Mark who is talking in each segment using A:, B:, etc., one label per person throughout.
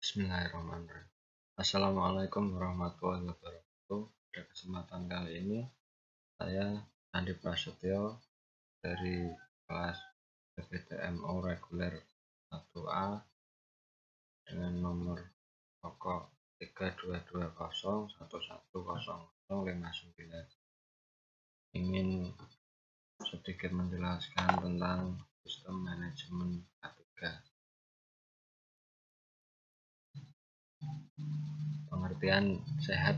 A: Bismillahirrahmanirrahim. Assalamualaikum warahmatullahi wabarakatuh. Pada kesempatan kali ini saya Andi Prasetyo dari kelas PPTMO reguler 1A dengan nomor pokok 32201101059 ingin sedikit menjelaskan tentang sistem manajemen K3. Pengertian sehat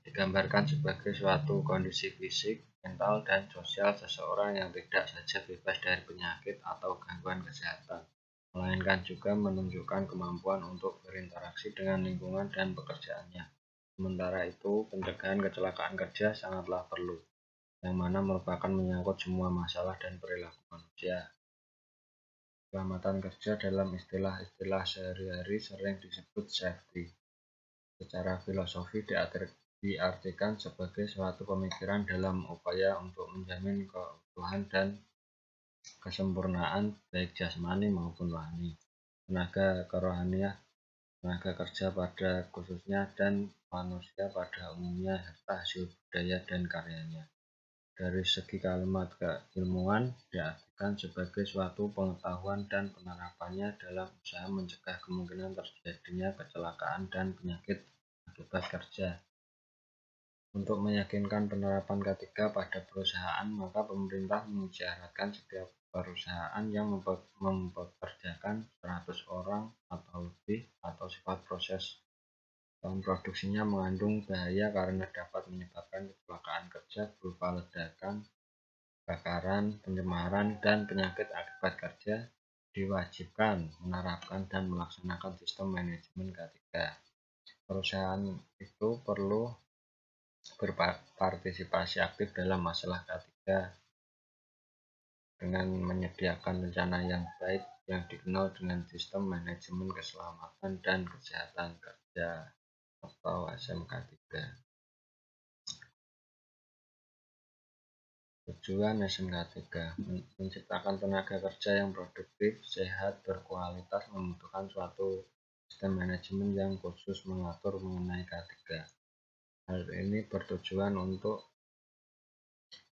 A: digambarkan sebagai suatu kondisi fisik, mental, dan sosial seseorang yang tidak saja bebas dari penyakit atau gangguan kesehatan, melainkan juga menunjukkan kemampuan untuk berinteraksi dengan lingkungan dan pekerjaannya. Sementara itu, pencegahan kecelakaan kerja sangatlah perlu, yang mana merupakan menyangkut semua masalah dan perilaku manusia. Keselamatan kerja dalam istilah-istilah sehari-hari sering disebut safety. Secara filosofi diartikan sebagai suatu pemikiran dalam upaya untuk menjamin keutuhan dan kesempurnaan baik jasmani maupun rohani, tenaga kerohanian, tenaga kerja pada khususnya, dan manusia pada umumnya serta hasil budaya dan karyanya. Dari segi kalimat keilmuan diartikan sebagai suatu pengetahuan dan penerapannya dalam usaha mencegah kemungkinan terjadinya kecelakaan dan penyakit akibat kerja. Untuk meyakinkan penerapan K3 pada perusahaan, maka pemerintah mengisyaratkan setiap perusahaan yang mempekerjakan 100 orang atau lebih atau sifat proses produksinya mengandung bahaya karena dapat menyebabkan kecelakaan kerja berupa ledakan, kebakaran, pencemaran, dan penyakit akibat kerja, diwajibkan menerapkan dan melaksanakan sistem manajemen K3. Perusahaan itu perlu berpartisipasi aktif dalam masalah K3 dengan menyediakan rencana yang baik yang dikenal dengan sistem manajemen keselamatan dan kesehatan kerja atau SMK3. Tujuan SMK3 menciptakan tenaga kerja yang produktif, sehat, berkualitas, membutuhkan suatu sistem manajemen yang khusus mengatur mengenai K3. Hal ini bertujuan untuk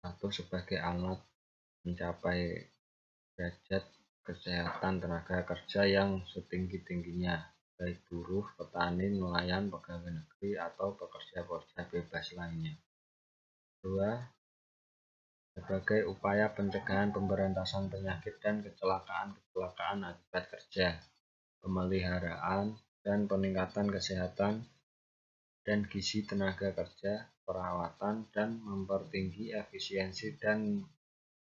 A: satu sebagai alat mencapai derajat kesehatan tenaga kerja yang setinggi-tingginya, baik buruh, petani, nelayan, pegawai negeri, atau pekerja-pekerja bebas lainnya. 2. Sebagai upaya pencegahan pemberantasan penyakit dan kecelakaan akibat kerja, pemeliharaan dan peningkatan kesehatan dan gizi tenaga kerja, perawatan, dan mempertinggi efisiensi dan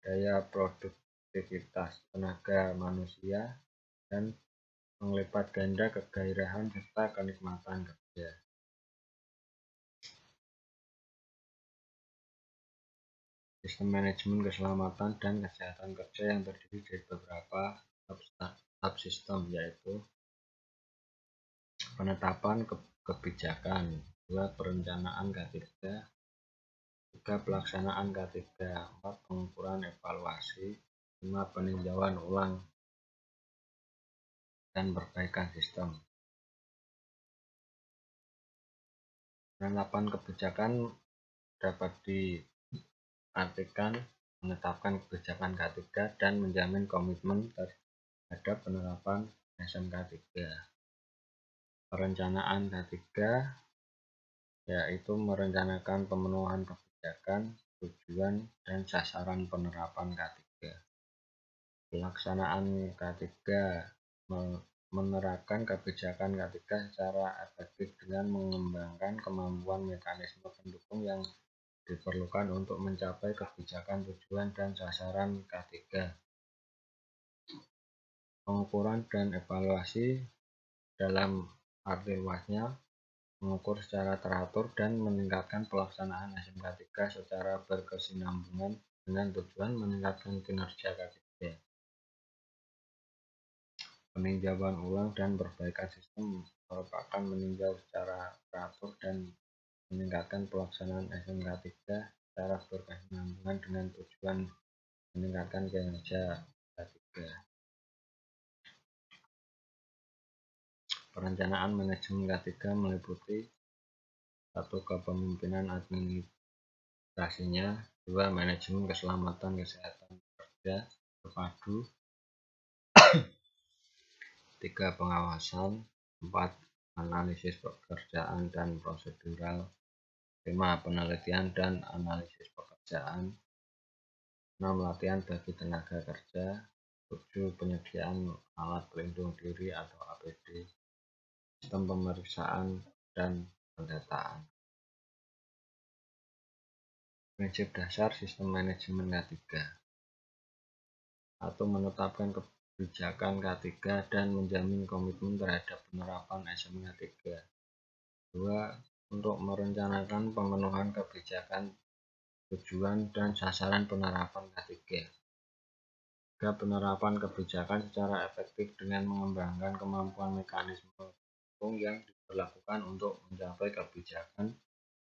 A: daya produktivitas tenaga manusia dan melipat ganda kegairahan serta kenikmatan kerja. Sistem manajemen keselamatan dan kesehatan kerja yang terdiri dari beberapa subsistem, yaitu penetapan kebijakan, 2. Perencanaan K3, 3. Pelaksanaan K3, 4. Pengukuran evaluasi, 5. Peninjauan ulang dan perbaikan sistem. Penetapan kebijakan dapat diartikan menetapkan kebijakan K3 dan menjamin komitmen terhadap penerapan SMK3. Perencanaan K3 yaitu merencanakan pemenuhan kebijakan, tujuan, dan sasaran penerapan K3. Pelaksanaan K3 menerapkan kebijakan K3 secara efektif dengan mengembangkan kemampuan mekanisme pendukung yang diperlukan untuk mencapai kebijakan, tujuan, dan sasaran K3. Pengukuran dan evaluasi dalam arti luasnya mengukur secara teratur dan meningkatkan pelaksanaan SMK3 secara berkesinambungan dengan tujuan meningkatkan kinerja K3. Peninjauan ulang dan perbaikan sistem merupakan meninjau secara teratur dan meningkatkan pelaksanaan SMK3 secara berkesinambungan dengan tujuan meningkatkan kinerja K3. Perencanaan manajemen K3 meliputi 1. Kepemimpinan administrasinya, 2. Manajemen keselamatan kesehatan kerja terpadu, 3. Pengawasan, 4. Analisis pekerjaan dan prosedural, 5. Penelitian dan analisis pekerjaan, 6. Latihan bagi tenaga kerja, 7. Penyediaan alat pelindung diri atau APD, sistem pemeriksaan dan pendataan. Prinsip dasar sistem manajemen K3. 1. Menetapkan kebijakan K3 dan menjamin komitmen terhadap penerapan SMK3. 2. Untuk merencanakan pemenuhan kebijakan, tujuan, dan sasaran penerapan K3. 3. Penerapan kebijakan secara efektif dengan mengembangkan kemampuan mekanisme pendukung yang diberlakukan untuk mencapai kebijakan,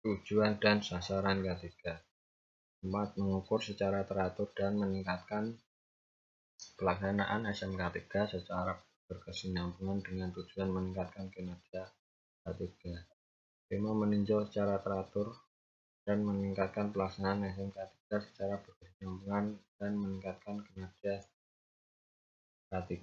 A: tujuan, dan sasaran K3. 4. Mengukur secara teratur dan meningkatkan pelaksanaan SMK3 secara berkesinambungan dengan tujuan meningkatkan kinerja K3. 5. Meninjau secara teratur dan meningkatkan pelaksanaan SMK3 secara berkesinambungan dan meningkatkan kinerja K3.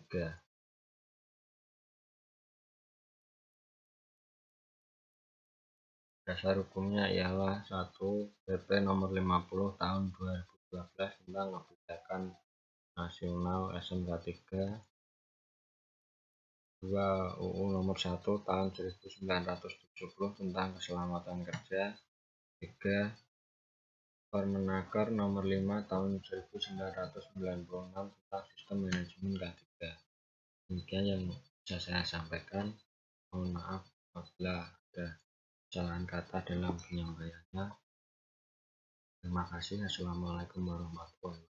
A: Dasar hukumnya ialah 1. PP nomor 50 tahun 2012 tentang kebijakan nasional SMK3, 2. UU nomor 1 tahun 1970 tentang keselamatan kerja, 3. Permenaker nomor 5 tahun 1996 tentang sistem manajemen K3. Demikian yang bisa saya sampaikan. Mohon maaf apabila ada kesalahan kata dalam penyampaiannya. Terima kasih. Assalamualaikum warahmatullahi wabarakatuh.